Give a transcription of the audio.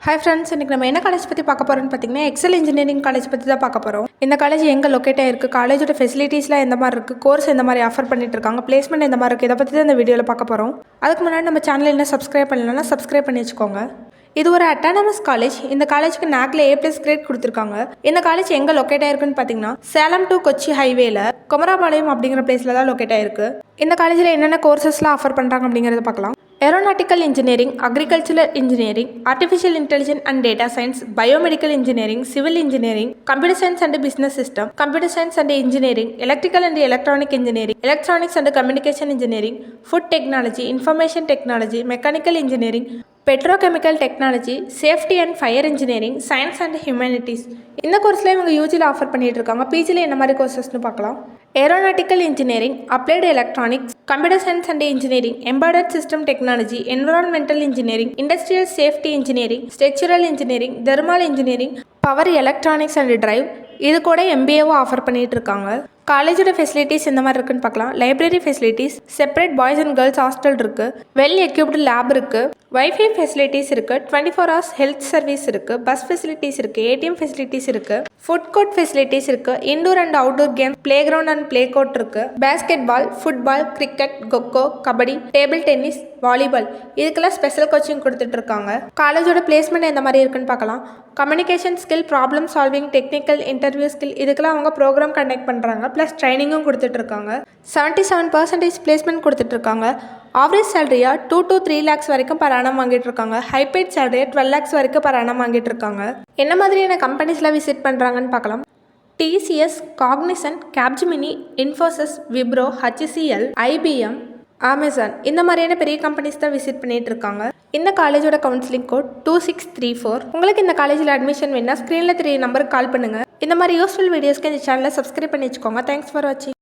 Hi friends, இன்றைக்கி நம்ம என்ன காலேஜ் பற்றி பார்க்க போகிறோம்னு பார்த்தீங்கன்னா எக்ஸல் இன்ஜினியரிங் காலேஜ் பற்றி தான் பார்க்க போகிறோம். இந்த காலேஜ் எங்கே லொக்கேட் ஆகிருக்கு, காலேஜோட ஃபெசிலிட்டிஸ்லாம் எந்த மாதிரி இருக்குது, கோர்ஸ் எந்த மாதிரி ஆஃபர் பண்ணிட்டு இருக்காங்க, பிளேஸ்மெண்ட் எந்த மாதிரி இருக்குது, இதை பற்றி தான் இந்த வீடியோவில் பார்க்க போகிறோம். அதுக்கு முன்னாடி நம்ம சேனல் என்ன சப்ஸ்கிரைப் பண்ணலன்னா சப்ஸ்கிரைப் பண்ணி வச்சுக்கோங்க. இது ஒரு அட்டானமஸ் காலேஜ். இந்த காலேஜுக்கு நாக்ல A+ கிரேட் கொடுத்துருக்காங்க. இந்த காலேஜ் எங்கே லொக்கேட் ஆயிருக்குன்னு பார்த்தீங்கன்னா சேலம் டு கொச்சி ஹைவேல குமராபாளையம் அப்படிங்கிற பிளேஸில் தான் லொக்கேட் ஆயிருக்கு. இந்த காலேஜில் என்னென்ன கோர்சஸ்லாம் ஆஃபர் பண்ணுறாங்க அப்படிங்கிறத பார்க்கலாம். Aeronautical engineering, agricultural engineering, artificial intelligence and data science, biomedical engineering, civil engineering, computer science and business system, computer science and engineering, electrical and electronic engineering, electronics and communication engineering, food technology, information technology, mechanical engineering, petrochemical technology, safety and fire engineering, science and humanities. இந்த கோர்ஸில் இவங்க யூஜியில் offer பண்ணிட்டு இருக்காங்க. பிஜியில் என்ன மாதிரி கோர்சஸ்னு பார்க்கலாம். Aeronautical engineering, applied electronics, computer science and engineering, embedded system technology, environmental engineering, industrial safety engineering, structural engineering, thermal engineering, power electronics and drive. இது கூட MBAவும் ஆஃபர் பண்ணிட்டு இருக்காங்க. காலேஜோட ஃபெசிலிட்டிஸ் எந்த மாதிரி இருக்குன்னு பார்க்கலாம். Library facilities, separate boys and girls hostel இருக்குது, வெல் எக்யூப்டு லேப் இருக்குது, வைஃபை ஃபெசிலிட்டிஸ் இருக்குது, 24 hours ஹெல்த் சர்வீஸ் இருக்குது, பஸ் ஃபெசிலிட்டிஸ் இருக்குது, ATM ஃபெசிலிட்டிஸ் இருக்குது, ஃபுட் கோர்ட் ஃபெசிலிட்டிஸ் இருக்குது, indoor and outdoor game, play ground and play court இருக்குது, basketball, football, cricket, kho kho, kabaddi, table tennis, volleyball இதுக்கெல்லாம் special coaching கொடுத்துட்டு இருக்காங்க. காலேஜோட பிளேஸ்மெண்ட் எந்த மாதிரி இருக்குன்னு பார்க்கலாம். Communication skill, problem solving, technical, interview skill இதுக்கெல்லாம் அவங்க ப்ரோக்ராம் கண்டக்ட் பண்ணுறாங்க. ப்ளஸ் ட்ரைனிங்கும் கொடுத்துட்ருக்காங்க. 77% பிளேஸ்மெண்ட் கொடுத்துட்ருக்காங்க. ஆவரேஜ் சேலரியாக 2 to 3 lakhs வரைக்கும் per annum வாங்கிட்டு இருக்காங்க. ஹைபைட் சேலரியாக 12 lakhs வரைக்கும் per annum வாங்கிட்டு இருக்காங்க. என்ன மாதிரியான கம்பெனிஸ்லாம் விசிட் பண்ணுறாங்கன்னு பார்க்கலாம். TCS, Cognizant, Capgemini, Infosys, Wipro, HCL, IBM, Amazon இந்த மாதிரியான பெரிய கம்பெனிஸ் தான் விசிட் பண்ணிட்டு இருக்காங்க. இந்த காலேஜோட கவுன்சிலிங் கோட் 2634. உங்களுக்கு இந்த காலேஜில் அட்மிஷன் வேணா ஸ்க்ரீனில் 3 நம்பருக்கு கால் பண்ணுங்கள். இந்த மாதிரி யூஸ்ஃபுல் வீடியோஸ்க்கு இந்த சேனலை சப்ஸ்கிரைப் பண்ணி வச்சுக்கோங்க. தேங்க்ஸ் ஃபார் வாட்சிங்.